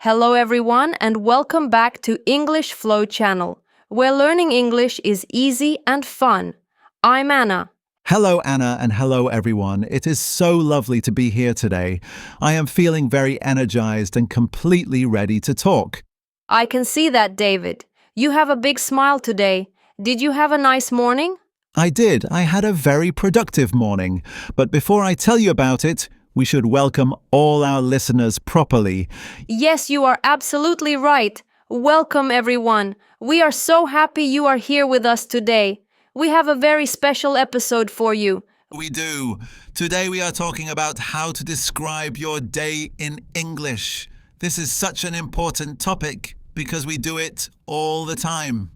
Hello everyone and welcome back to English Flow channel, where learning English is easy and fun. I'm Anna. Hello, Anna, and hello, everyone. It is so lovely to be here today. I am feeling very energized and completely ready to talk. I can see that, David. You have a big smile today. Did you have a nice morning? I did. I had a very productive morning. But before I tell you about it, we should welcome all our listeners properly. Yes, you are absolutely right. Welcome everyone. We are so happy you are here with us today. We have a very special episode for you. We do. Today we are talking about how to describe your day in English. This is such an important topic because we do it all the time.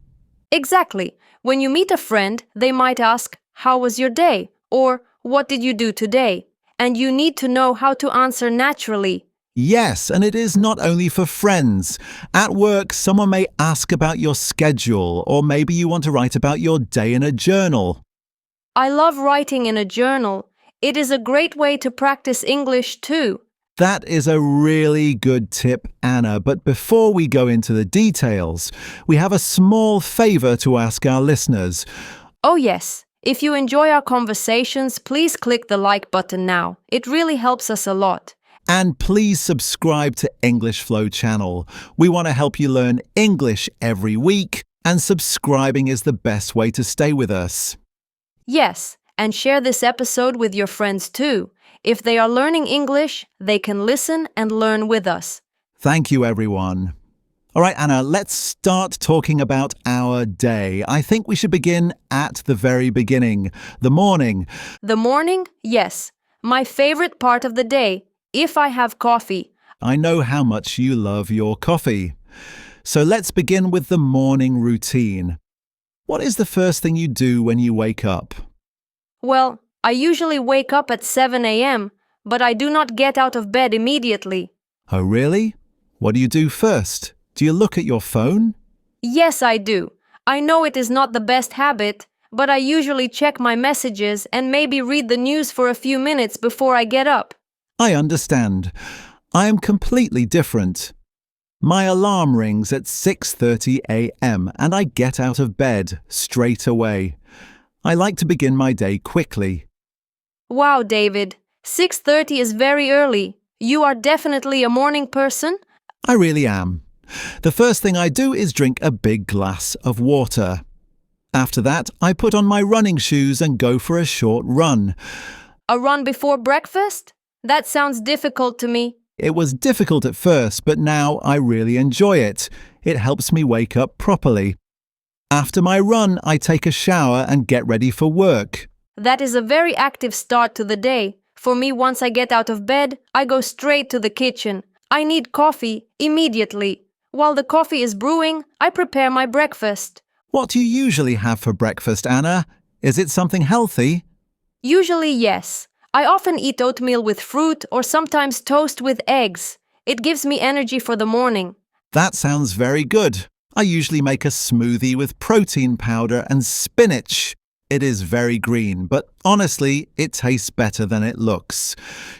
Exactly. When you meet a friend, they might ask, "How was your day?" or "What did you do today?" And you need to know how to answer naturally. Yes, and it is not only for friends. At work, someone may ask about your schedule, or maybe you want to write about your day in a journal. I love writing in a journal. It is a great way to practice English too. That is a really good tip, Anna, but before we go into the details, we have a small favor to ask our listeners. Oh yes, if you enjoy our conversations, please click the like button now. It really helps us a lot. And please subscribe to English Flow channel. We want to help you learn English every week, and subscribing is the best way to stay with us. Yes, and share this episode with your friends too. If they are learning English, they can listen and learn with us. Thank you, everyone. All right, Anna, let's start talking about our day. I think we should begin at the very beginning, the morning. The morning? Yes. My favorite part of the day, if I have coffee. I know how much you love your coffee. So let's begin with the morning routine. What is the first thing you do when you wake up? Well, I usually wake up at 7 a.m., but I do not get out of bed immediately. Oh, really? What do you do first? Do you look at your phone? Yes, I do. I know it is not the best habit, but I usually check my messages and maybe read the news for a few minutes before I get up. I understand. I am completely different. My alarm rings at 6:30 a.m. and I get out of bed straight away. I like to begin my day quickly. Wow, David. 6:30 is very early. You are definitely a morning person? I really am. The first thing I do is drink a big glass of water. After that, I put on my running shoes and go for a short run. A run before breakfast? That sounds difficult to me. It was difficult at first, but now I really enjoy it. It helps me wake up properly. After my run, I take a shower and get ready for work. That is a very active start to the day. For me, once I get out of bed, I go straight to the kitchen. I need coffee immediately. While the coffee is brewing, I prepare my breakfast. What do you usually have for breakfast, Anna? Is it something healthy? Usually, yes. I often eat oatmeal with fruit or sometimes toast with eggs. It gives me energy for the morning. That sounds very good. I usually make a smoothie with protein powder and spinach. It is very green, but honestly, it tastes better than it looks.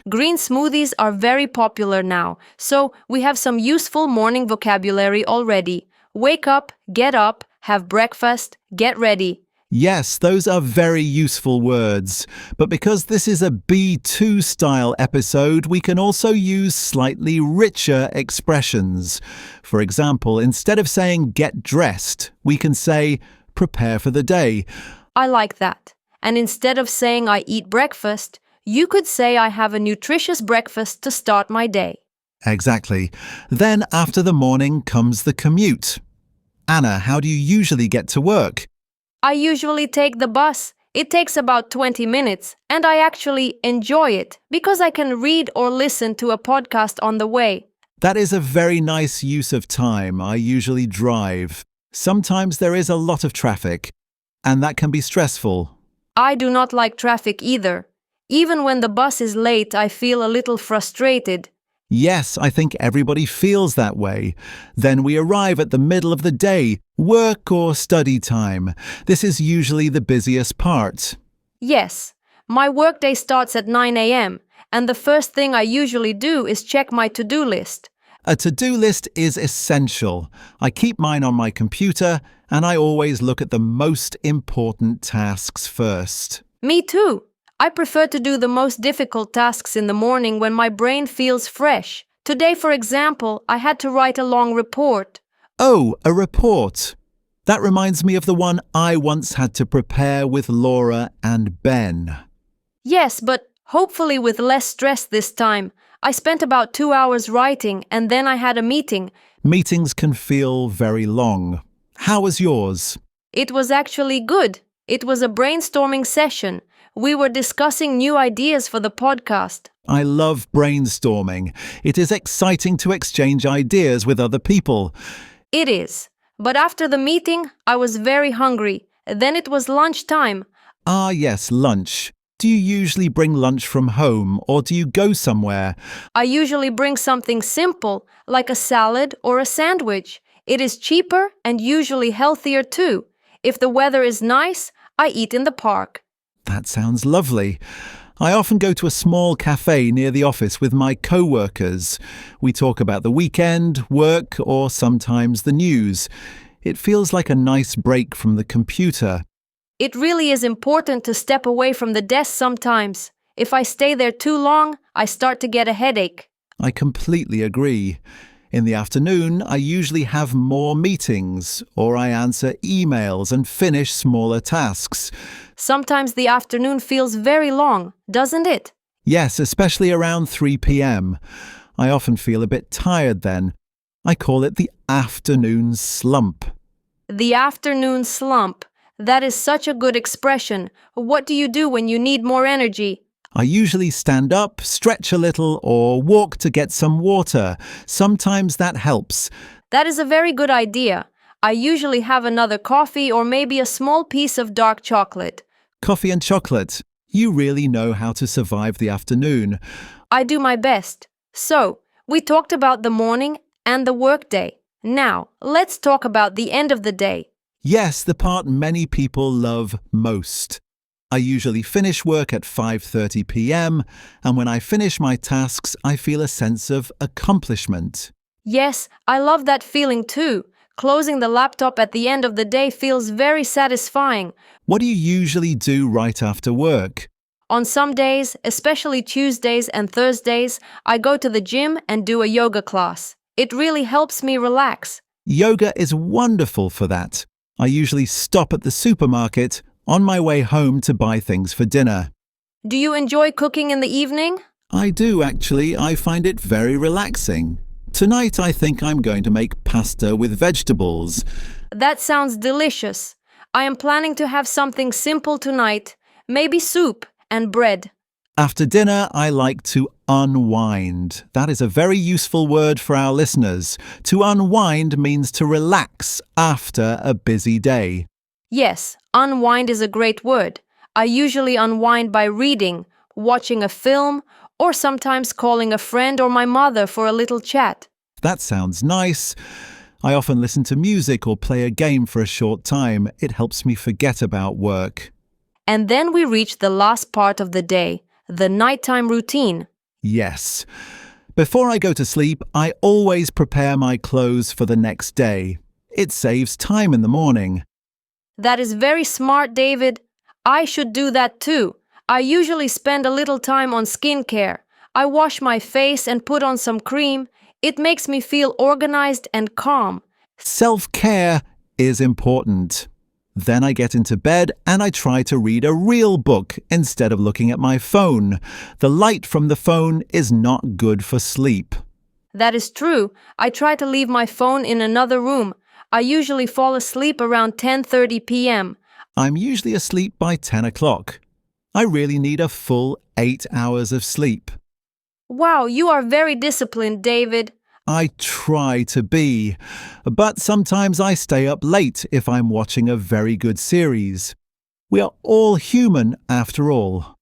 Green smoothies are very popular now, so we have some useful morning vocabulary already. Wake up, get up, have breakfast, get ready. Yes, those are very useful words. But because this is a B2 style episode, we can also use slightly richer expressions. For example, instead of saying get dressed, we can say prepare for the day. I like that. And instead of saying I eat breakfast, you could say I have a nutritious breakfast to start my day. Exactly. Then after the morning comes the commute. Anna, how do you usually get to work? I usually take the bus. It takes about 20 minutes, and I actually enjoy it because I can read or listen to a podcast on the way. That is a very nice use of time. I usually drive. Sometimes there is a lot of traffic, and that can be stressful. I do not like traffic either. Even when the bus is late, I feel a little frustrated. Yes, I think everybody feels that way. Then we arrive at the middle of the day, work or study time. This is usually the busiest part. Yes, my workday starts at 9 a.m., and the first thing I usually do is check my to-do list. A to-do list is essential. I keep mine on my computer, and I always look at the most important tasks first. Me too. I prefer to do the most difficult tasks in the morning when my brain feels fresh. Today, for example, I had to write a long report. Oh, a report. That reminds me of the one I once had to prepare with Laura and Ben. Yes, but hopefully with less stress this time. I spent about 2 hours writing and then I had a meeting. Meetings can feel very long. How was yours? It was actually good. It was a brainstorming session. We were discussing new ideas for the podcast. I love brainstorming. It is exciting to exchange ideas with other people. It is. But after the meeting, I was very hungry. Then it was lunchtime. Ah, yes, lunch. Do you usually bring lunch from home or do you go somewhere? I usually bring something simple, like a salad or a sandwich. It is cheaper and usually healthier too. If the weather is nice, I eat in the park. That sounds lovely. I often go to a small cafe near the office with my co-workers. We talk about the weekend, work, or sometimes the news. It feels like a nice break from the computer. It really is important to step away from the desk sometimes. If I stay there too long, I start to get a headache. I completely agree. In the afternoon, I usually have more meetings, or I answer emails and finish smaller tasks. Sometimes the afternoon feels very long, doesn't it? Yes, especially around 3 p.m. I often feel a bit tired then. I call it the afternoon slump. The afternoon slump. That is such a good expression. What do you do when you need more energy? I usually stand up, stretch a little, or walk to get some water. Sometimes that helps. That is a very good idea. I usually have another coffee or maybe a small piece of dark chocolate. Coffee and chocolate. You really know how to survive the afternoon. I do my best. So, we talked about the morning and the workday. Now, let's talk about the end of the day. Yes, the part many people love most. I usually finish work at 5:30 p.m. and when I finish my tasks, I feel a sense of accomplishment. Yes, I love that feeling too. Closing the laptop at the end of the day feels very satisfying. What do you usually do right after work? On some days, especially Tuesdays and Thursdays, I go to the gym and do a yoga class. It really helps me relax. Yoga is wonderful for that. I usually stop at the supermarket on my way home to buy things for dinner. Do you enjoy cooking in the evening? I do actually. I find it very relaxing. Tonight I think I'm going to make pasta with vegetables. That sounds delicious. I am planning to have something simple tonight, maybe soup and bread. After dinner, I like to unwind. That is a very useful word for our listeners. To unwind means to relax after a busy day. Yes, unwind is a great word. I usually unwind by reading, watching a film, or sometimes calling a friend or my mother for a little chat. That sounds nice. I often listen to music or play a game for a short time. It helps me forget about work. And then we reach the last part of the day, the nighttime routine. Yes. Before I go to sleep, I always prepare my clothes for the next day. It saves time in the morning. That is very smart, David. I should do that too. I usually spend a little time on skincare. I wash my face and put on some cream. It makes me feel organized and calm. Self-care is important. Then I get into bed and I try to read a real book instead of looking at my phone. The light from the phone is not good for sleep. That is true. I try to leave my phone in another room. I usually fall asleep around 10:30 p.m. I'm usually asleep by 10 o'clock. I really need a full 8 hours of sleep. Wow, you are very disciplined, David. I try to be, but sometimes I stay up late if I'm watching a very good series. We are all human after all.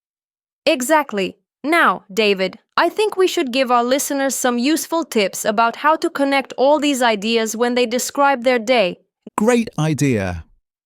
Exactly. Now, David, I think we should give our listeners some useful tips about how to connect all these ideas when they describe their day. Great idea.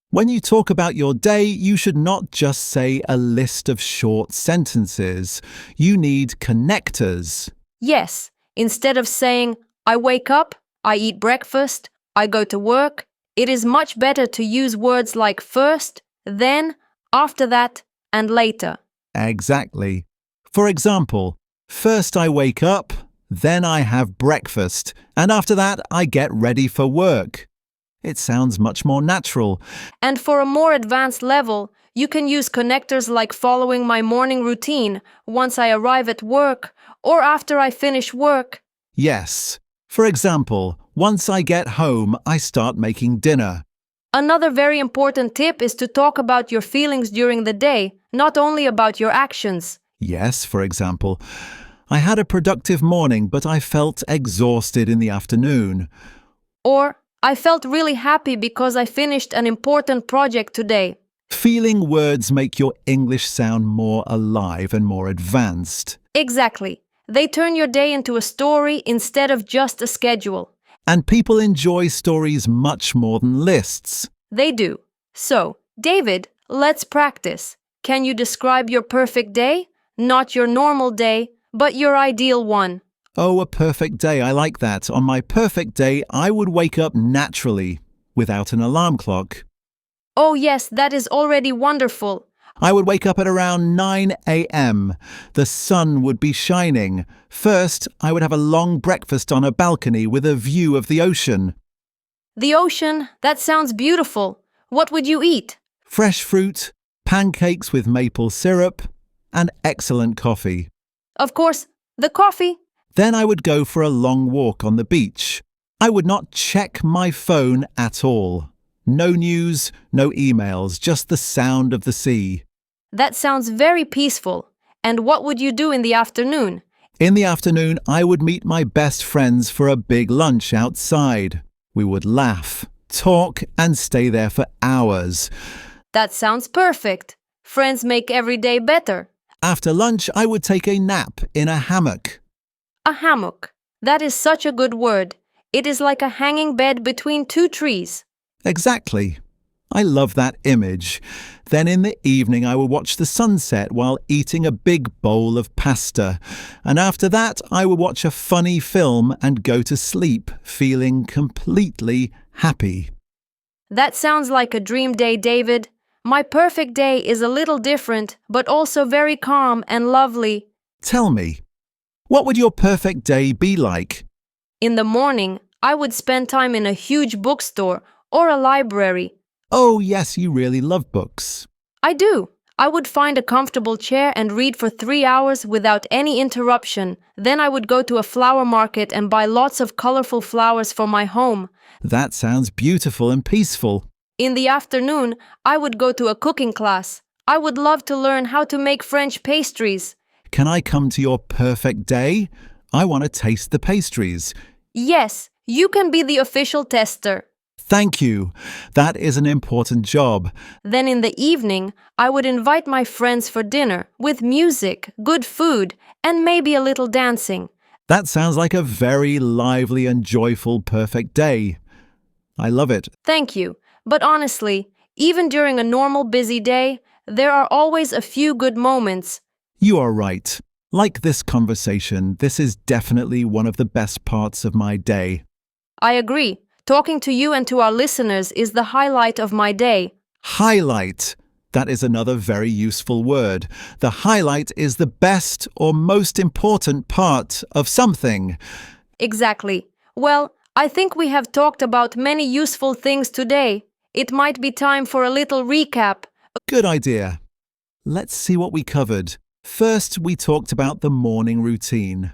When you talk about your day, you should not just say a list of short sentences. You need connectors. Yes, instead of saying, I wake up, I eat breakfast, I go to work. It is much better to use words like first, then, after that, and later. Exactly. For example, first I wake up, then I have breakfast, and after that I get ready for work. It sounds much more natural. And for a more advanced level, you can use connectors like following my morning routine once I arrive at work or after I finish work. Yes. For example, once I get home, I start making dinner. Another very important tip is to talk about your feelings during the day, not only about your actions. Yes, for example, I had a productive morning, but I felt exhausted in the afternoon. Or, I felt really happy because I finished an important project today. Feeling words make your English sound more alive and more advanced. Exactly. They turn your day into a story instead of just a schedule. And people enjoy stories much more than lists. They do. So, David, let's practice. Can you describe your perfect day? Not your normal day, but your ideal one. Oh, a perfect day, I like that. On my perfect day, I would wake up naturally, without an alarm clock. Oh, yes, that is already wonderful. I would wake up at around 9 a.m. The sun would be shining. First, I would have a long breakfast on a balcony with a view of the ocean. The ocean, that sounds beautiful. What would you eat? Fresh fruit, pancakes with maple syrup, and excellent coffee. Of course, the coffee. Then I would go for a long walk on the beach. I would not check my phone at all. No news, no emails, just the sound of the sea. That sounds very peaceful. And what would you do in the afternoon? In the afternoon, I would meet my best friends for a big lunch outside. We would laugh, talk, and stay there for hours. That sounds perfect. Friends make every day better. After lunch, I would take a nap in a hammock. A hammock. That is such a good word. It is like a hanging bed between two trees. Exactly. I love that image. Then in the evening I would watch the sunset while eating a big bowl of pasta. And after that I would watch a funny film and go to sleep feeling completely happy. That sounds like a dream day, David. My perfect day is a little different, but also very calm and lovely. Tell me, what would your perfect day be like? In the morning, I would spend time in a huge bookstore or a library. Oh yes, you really love books. I do. I would find a comfortable chair and read for 3 hours without any interruption. Then I would go to a flower market and buy lots of colorful flowers for my home. That sounds beautiful and peaceful. In the afternoon, I would go to a cooking class. I would love to learn how to make French pastries. Can I come to your perfect day? I want to taste the pastries. Yes, you can be the official tester. Thank you. That is an important job. Then in the evening, I would invite my friends for dinner with music, good food, and maybe a little dancing. That sounds like a very lively and joyful perfect day. I love it. Thank you. But honestly, even during a normal busy day, there are always a few good moments. You are right. Like this conversation, this is definitely one of the best parts of my day. I agree. Talking to you and to our listeners is the highlight of my day. Highlight. That is another very useful word. The highlight is the best or most important part of something. Exactly. Well, I think we have talked about many useful things today. It might be time for a little recap. Good idea. Let's see what we covered. First, we talked about the morning routine.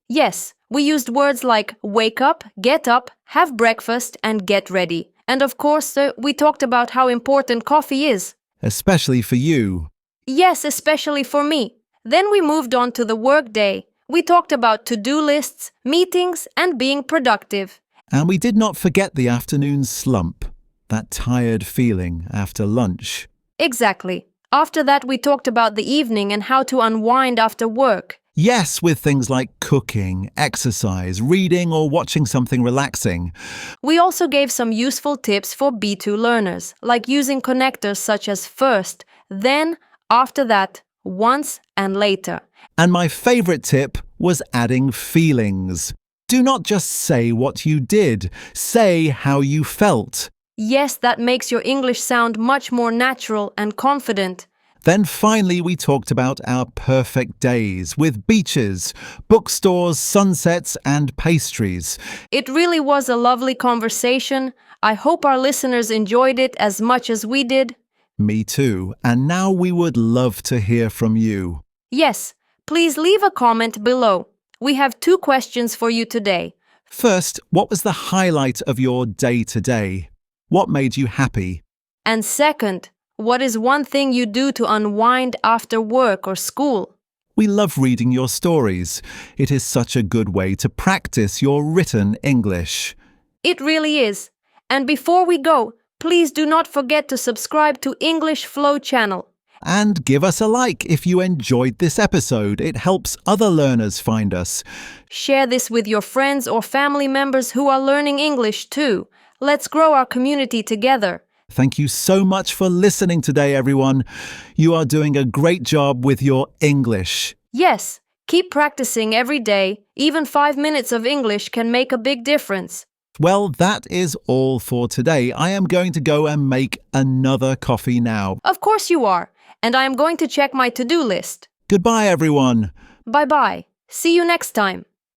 Yes, we used words like wake up, get up, have breakfast, and get ready. And of course, we talked about how important coffee is. Especially for you. Yes, especially for me. Then we moved on to the workday. We talked about to-do lists, meetings, and being productive. And we did not forget the afternoon slump, that tired feeling after lunch. Exactly. After that, we talked about the evening and how to unwind after work. Yes, with things like cooking, exercise, reading, or watching something relaxing. We also gave some useful tips for B2 learners, like using connectors such as first, then, after that, once, and later. And my favorite tip was adding feelings. Do not just say what you did, say how you felt. Yes, that makes your English sound much more natural and confident. Then finally we talked about our perfect days with beaches, bookstores, sunsets and pastries. It really was a lovely conversation. I hope our listeners enjoyed it as much as we did. Me too. And now we would love to hear from you. Yes, please leave a comment below. We have 2 questions for you today. First, what was the highlight of your day today? What made you happy? And second, what is one thing you do to unwind after work or school? We love reading your stories. It is such a good way to practice your written English. It really is. And before we go, please do not forget to subscribe to English Flow channel. And give us a like if you enjoyed this episode. It helps other learners find us. Share this with your friends or family members who are learning English too. Let's grow our community together. Thank you so much for listening today, everyone. You are doing a great job with your English. Yes, keep practicing every day. Even 5 minutes of English can make a big difference. Well, that is all for today. I am going to go and make another coffee now. Of course you are. And I am going to check my to-do list. Goodbye, everyone. Bye-bye. See you next time.